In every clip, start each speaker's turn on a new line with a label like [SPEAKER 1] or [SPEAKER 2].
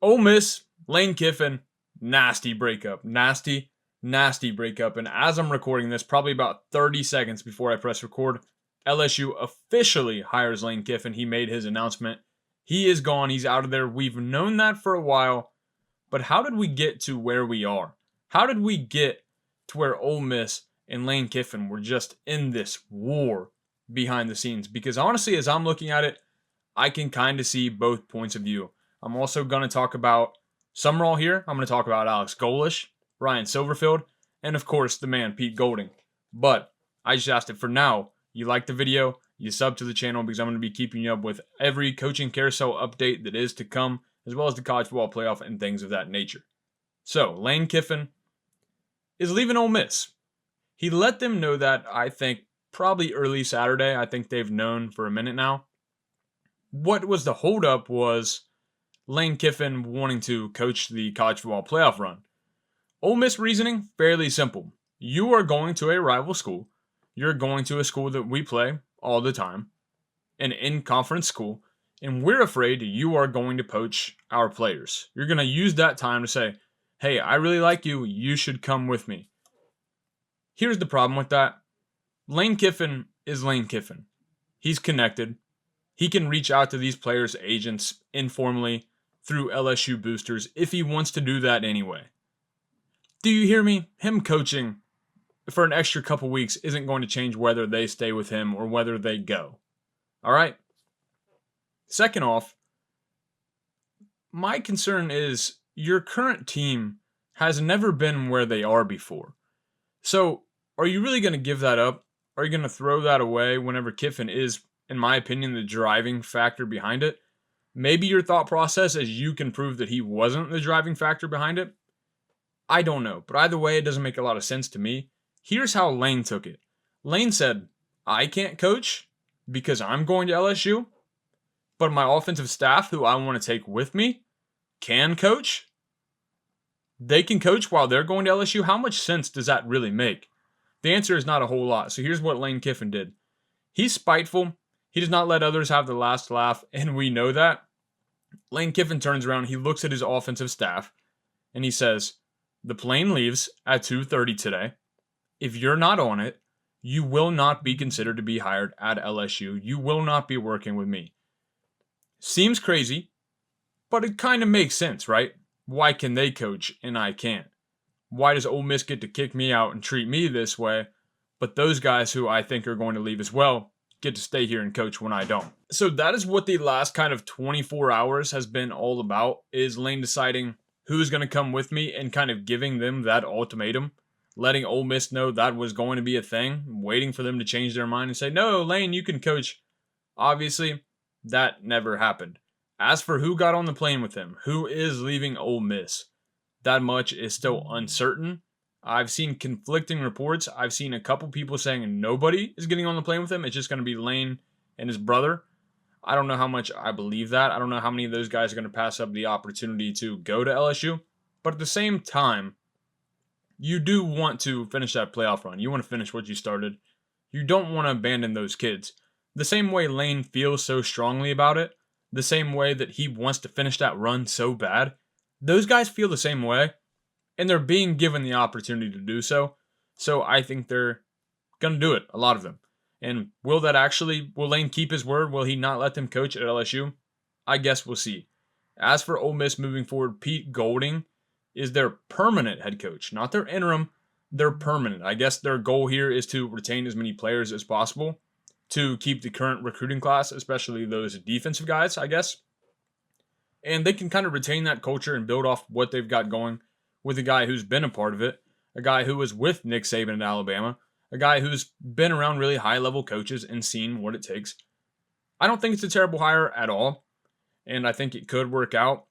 [SPEAKER 1] Ole Miss, Lane Kiffin, nasty breakup. Nasty breakup. And as I'm recording this, probably about 30 seconds before I press record, LSU officially hires Lane Kiffin. He made his announcement. He is gone. He's out of there. We've known that for a while. But how did we get to where we are? How did we get to where Ole Miss and Lane Kiffin were just in this war behind the scenes? Because honestly, as I'm looking at it, I can kind of see both points of view. I'm also going to talk about Summerall here. I'm going to talk about Alex Golesh, Ryan Silverfield, and of course the man Pete Golding. But I just asked it for now. You like the video, you sub to the channel because I'm going to be keeping you up with every coaching carousel update that is to come, as well as the college football playoff and things of that nature. So, Lane Kiffin is leaving Ole Miss. He let them know that, I think, probably early Saturday. I think they've known for a minute now. What was the holdup was Lane Kiffin wanting to coach the college football playoff run. Ole Miss reasoning, fairly simple. You are going to a rival school. You're going to a school that we play all the time, an in-conference school, and we're afraid you are going to poach our players. You're going to use that time to say, hey, I really like you. You should come with me. Here's the problem with that. Lane Kiffin is Lane Kiffin. He's connected. He can reach out to these players' agents informally through LSU boosters if he wants to do that anyway. Do you hear me? Him coaching for an extra couple weeks isn't going to change whether they stay with him or whether they go. All right? Second off, my concern is your current team has never been where they are before. So, are you really going to give that up? Are you going to throw that away whenever Kiffin is, in my opinion, the driving factor behind it? Maybe your thought process is you can prove that he wasn't the driving factor behind it. I don't know, but either way, it doesn't make a lot of sense to me. Here's how Lane took it. Lane said, I can't coach because I'm going to LSU, but my offensive staff, who I want to take with me, can coach. They can coach while they're going to LSU. How much sense does that really make? The answer is not a whole lot. So here's what Lane Kiffin did. He's spiteful. He does not let others have the last laugh, and we know that. Lane Kiffin turns around, he looks at his offensive staff, and he says, the plane leaves at 2:30 today. If you're not on it, you will not be considered to be hired at LSU. You will not be working with me. Seems crazy, but it kind of makes sense, right? Why can they coach and I can't? Why does Ole Miss get to kick me out and treat me this way, but those guys who I think are going to leave as well get to stay here and coach when I don't? So that is what the last kind of 24 hours has been all about, is Lane deciding who's going to come with me and kind of giving them that ultimatum, letting Ole Miss know that was going to be a thing, waiting for them to change their mind and say, no, Lane, you can coach. Obviously, that never happened. As for who got on the plane with him, who is leaving Ole Miss, that much is still uncertain. I've seen conflicting reports. I've seen a couple people saying nobody is getting on the plane with him. It's just going to be Lane and his brother. I don't know how much I believe that. I don't know how many of those guys are going to pass up the opportunity to go to LSU. But at the same time, you do want to finish that playoff run. You want to finish what you started. You don't want to abandon those kids. The same way Lane feels so strongly about it, the same way that he wants to finish that run so bad, those guys feel the same way, and they're being given the opportunity to do so. So I think they're going to do it, a lot of them. And will Lane keep his word? Will he not let them coach at LSU? I guess we'll see. As for Ole Miss moving forward, Pete Golding is their permanent head coach, not their interim. They're permanent. I guess their goal here is to retain as many players as possible to keep the current recruiting class, especially those defensive guys, I guess. And they can kind of retain that culture and build off what they've got going with a guy who's been a part of it, a guy who was with Nick Saban at Alabama, a guy who's been around really high-level coaches and seen what it takes. I don't think it's a terrible hire at all, and I think it could work out.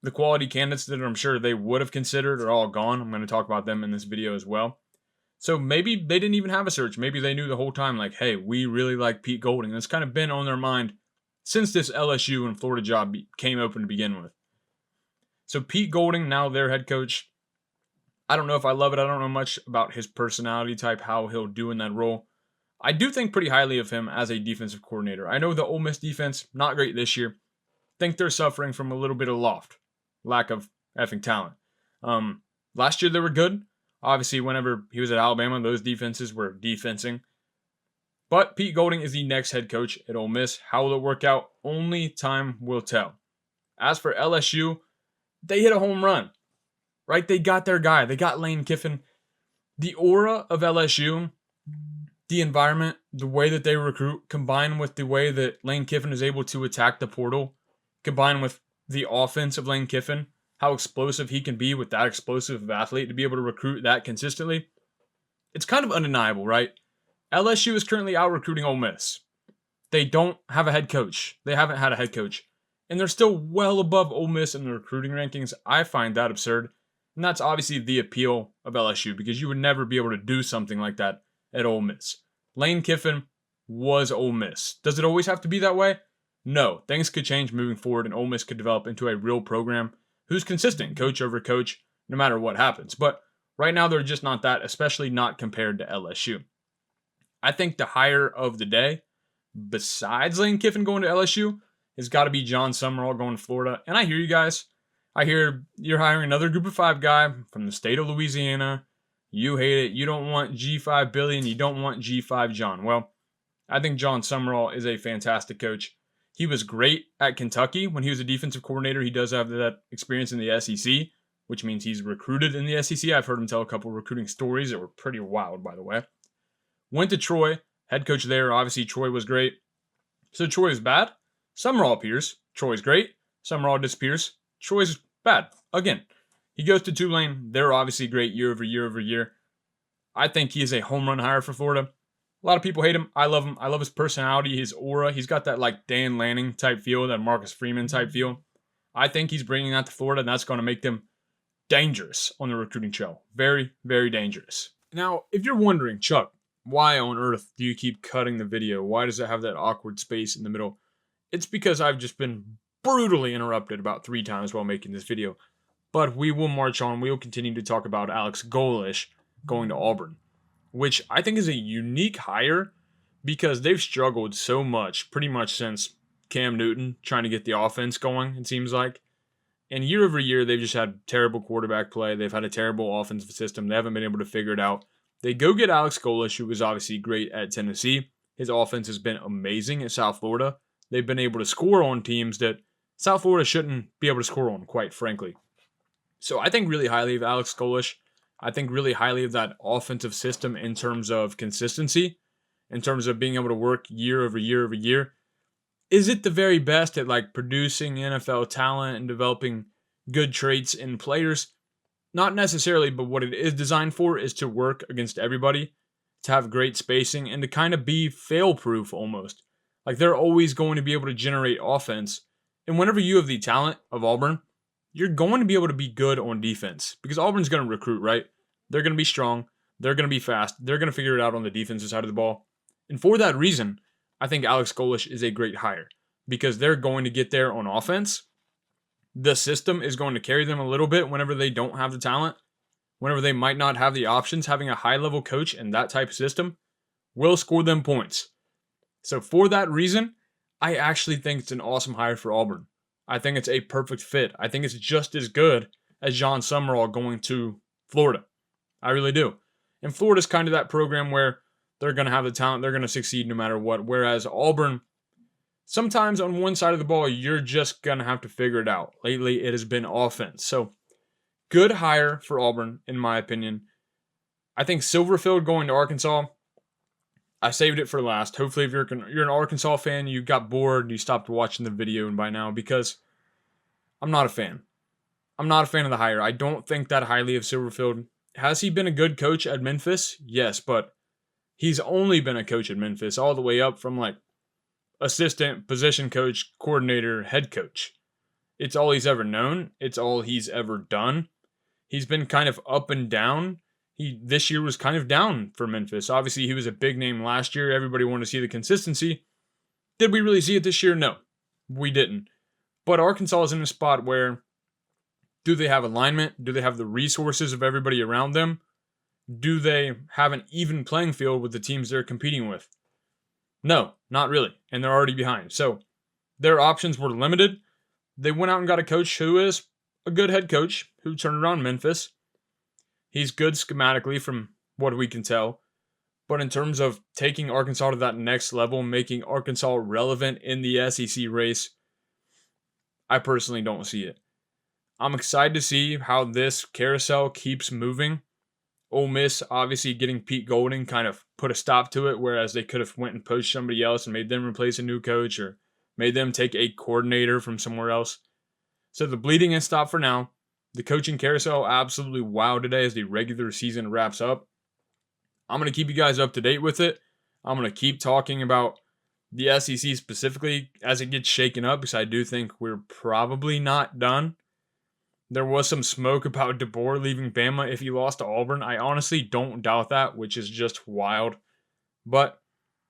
[SPEAKER 1] The quality candidates that I'm sure they would have considered are all gone. I'm going to talk about them in this video as well. So maybe they didn't even have a search. Maybe they knew the whole time, like, hey, we really like Pete Golding. That's kind of been on their mind since this LSU and Florida job came open to begin with. So Pete Golding, now their head coach. I don't know if I love it. I don't know much about his personality type, how he'll do in that role. I do think pretty highly of him as a defensive coordinator. I know the Ole Miss defense, not great this year. Think they're suffering from a little bit of loft. lack of effing talent. Last year they were good. Obviously, whenever he was at Alabama, those defenses were defensing. But Pete Golding is the next head coach at Ole Miss. How will it work out? Only time will tell. As for LSU, they hit a home run, right? They got their guy. They got Lane Kiffin. The aura of LSU, the environment, the way that they recruit, combined with the way that Lane Kiffin is able to attack the portal, combined with the offense of Lane Kiffin, how explosive he can be with that explosive athlete to be able to recruit that consistently, it's kind of undeniable, right? LSU is currently out recruiting Ole Miss. They don't have a head coach. They haven't had a head coach. And they're still well above Ole Miss in the recruiting rankings. I find that absurd. And that's obviously the appeal of LSU, because you would never be able to do something like that at Ole Miss. Lane Kiffin was Ole Miss. Does it always have to be that way? No. Things could change moving forward, and Ole Miss could develop into a real program who's consistent, coach over coach, no matter what happens. But right now, they're just not that, especially not compared to LSU. I think the hire of the day, besides Lane Kiffin going to LSU, has got to be Jon Sumrall going to Florida. And I hear you guys. I hear you're hiring another group of 5 guy from the state of Louisiana. You hate it. You don't want G5 Billy and you don't want G5 John. Well, I think Jon Sumrall is a fantastic coach. He was great at Kentucky when he was a defensive coordinator. He does have that experience in the SEC, which means he's recruited in the SEC. I've heard him tell a couple of recruiting stories that were pretty wild, by the way. Went to Troy, head coach there. Obviously, Troy was great. So Troy is bad. Summerall appears. Troy's great. Summerall disappears. Troy's bad. Again, he goes to Tulane. They're obviously great year over year over year. I think he is a home run hire for Florida. A lot of people hate him. I love him. I love his personality, his aura. He's got that like Dan Lanning type feel, that Marcus Freeman type feel. I think he's bringing that to Florida, and that's going to make them dangerous on the recruiting trail. Very, very dangerous. Now, if you're wondering, Chuck, why on earth do you keep cutting the video? Why does it have that awkward space in the middle? It's because I've just been brutally interrupted about 3 times while making this video. But we will march on. We will continue to talk about Alex Golesh going to Auburn, which I think is a unique hire because they've struggled so much, pretty much since Cam Newton trying to get the offense going, it seems like. And year over year, they've just had terrible quarterback play. They've had a terrible offensive system. They haven't been able to figure it out. They go get Alex Golesh, who was obviously great at Tennessee. His offense has been amazing at South Florida. They've been able to score on teams that South Florida shouldn't be able to score on, quite frankly. So I think really highly of Alex Golesh. I think really highly of that offensive system in terms of consistency, in terms of being able to work year over year over year. Is it the very best at like producing NFL talent and developing good traits in players? Not necessarily, but what it is designed for is to work against everybody, to have great spacing, and to kind of be fail-proof almost. Like they're always going to be able to generate offense. And whenever you have the talent of Auburn, you're going to be able to be good on defense because Auburn's going to recruit, right? They're going to be strong. They're going to be fast. They're going to figure it out on the defensive side of the ball. And for that reason, I think Alex Golesh is a great hire because they're going to get there on offense. The system is going to carry them a little bit whenever they don't have the talent, whenever they might not have the options. Having a high-level coach in that type of system will score them points. So for that reason, I actually think it's an awesome hire for Auburn. I think it's a perfect fit. I think it's just as good as Jon Sumrall going to Florida. I really do. And Florida's kind of that program where they're going to have the talent. They're going to succeed no matter what. Whereas Auburn, sometimes on one side of the ball, you're just going to have to figure it out. Lately, it has been offense. So, good hire for Auburn, in my opinion. I think Silverfield going to Arkansas, I saved it for last. Hopefully, if you're an Arkansas fan, you got bored, you stopped watching the video by now, because I'm not a fan. I'm not a fan of the hire. I don't think that highly of Silverfield. Has he been a good coach at Memphis? Yes, but he's only been a coach at Memphis all the way up from like assistant, position coach, coordinator, head coach. It's all he's ever known. It's all he's ever done. He's been kind of up and down. This year was kind of down for Memphis. Obviously, he was a big name last year. Everybody wanted to see the consistency. Did we really see it this year? No, we didn't. But Arkansas is in a spot where, do they have alignment? Do they have the resources of everybody around them? Do they have an even playing field with the teams they're competing with? No, not really. And they're already behind. So their options were limited. They went out and got a coach who is a good head coach who turned around Memphis. He's good schematically from what we can tell. But in terms of taking Arkansas to that next level, making Arkansas relevant in the SEC race, I personally don't see it. I'm excited to see how this carousel keeps moving. Ole Miss obviously getting Pete Golding kind of put a stop to it, whereas they could have went and poached somebody else and made them replace a new coach or made them take a coordinator from somewhere else. So the bleeding has stopped for now. The coaching carousel absolutely wow today as the regular season wraps up. I'm going to keep you guys up to date with it. I'm going to keep talking about the SEC specifically as it gets shaken up because I do think we're probably not done. There was some smoke about DeBoer leaving Bama if he lost to Auburn. I honestly don't doubt that, which is just wild. But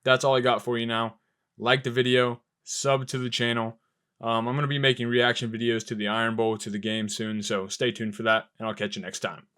[SPEAKER 1] that's all I got for you now. Like the video, sub to the channel. I'm going to be making reaction videos to the Iron Bowl, to the game soon, so stay tuned for that, and I'll catch you next time.